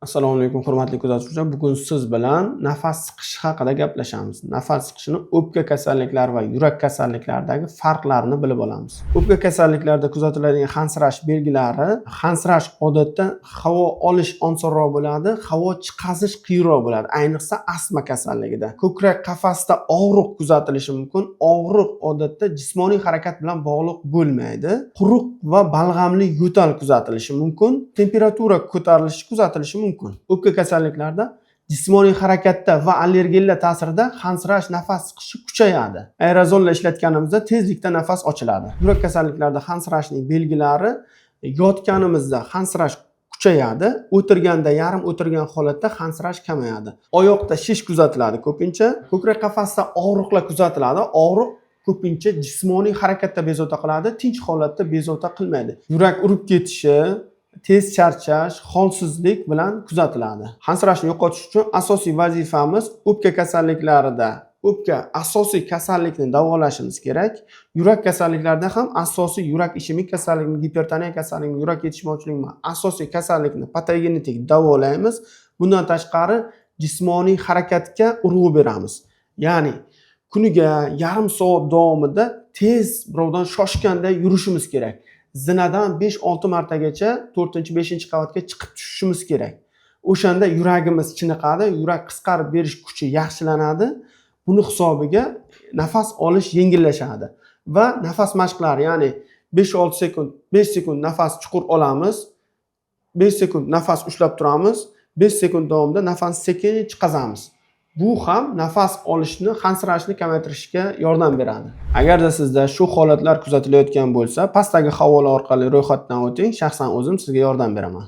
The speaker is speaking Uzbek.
Assalomu alaykum hurmatli kuzatuvchilar. Bugun siz bilan nafas siqish haqida gaplashamiz. Nafas siqishni o'pka kasalliklari va yurak kasalliklaridagi farqlarini bilib olamiz. O'pka kasalliklarida kuzatiladigan hansirash belgilari, hansirash odatda havo olish osonroq bo'ladi, havo chiqazish qiyinroq bo'ladi, ayniqsa astma kasalligida. Ko'krak qafasida og'riq kuzatilishi mumkin. Og'riq odatda jismoniy harakat bilan bog'liq bo'lmaydi. Quruq va balg'amli yo'tal kuzatilishi mumkin. Temperatura ko'tarilishi kuzatilishi mumkin. O'pka kasalliklarida jismoniy harakatda va allergenlar ta'sirida hansirash, nafas siqishi kuchayadi. Aerozollar ishlatganimizda tezlikda nafas ochiladi. Yurak kasalliklarida hansirashning belgilari yotganimizda hansirash kuchayadi, o'tirganda, yarim o'tirgan holatda hansirash kamayadi. Oyoqda shish kuzatiladi ko'pincha, ko'krak qafasida og'riqlar kuzatiladi. Og'riq ko'pincha jismoniy harakatda bezovta qiladi, tinch holatda bezovta qilmaydi. Yurak urib ketishi, tez charchash, holsizlik bilan kuzatiladi. Hansirashni yo'qotish uchun asosiy vazifamiz o'pka kasalliklarida asosiy kasallikni davolashimiz kerak. Yurak kasalliklarida ham asosiy yurak ishemik kasallikni, gipertoniya kasalligini, yurak yetishmovchiligini, asosiy kasallikni patogenetik davolaymiz. Bundan tashqari jismoniy harakatga urg'u beramiz. Ya'ni kuniga yarim soat davomida tez birovdan shoshganda yurishimiz kerak. Zinadan 5-6 martagacha 4-5-qavatga chiqib tushishimiz kerak. O'shanda yuragimiz chiniqadi, yurak qisqarib berish kuchi yaxshilanadi. Buni hisobiga nafas olish yengillashadi. Va nafas mashqlari, ya'ni 5-6 sekund, 5 sekund nafas chuqur olamiz, 5 sekund nafas ushlab turamiz, 5 sekund davomida nafas sekin chiqazamiz. Bu ham nafas olishni, hansirashni kamaytirishga yordam beradi. Agarda sizda shu holatlar kuzatilayotgan bo'lsa, pastdagi havola orqali ro'yxatdan o'ting, shaxsan o'zim sizga yordam beraman.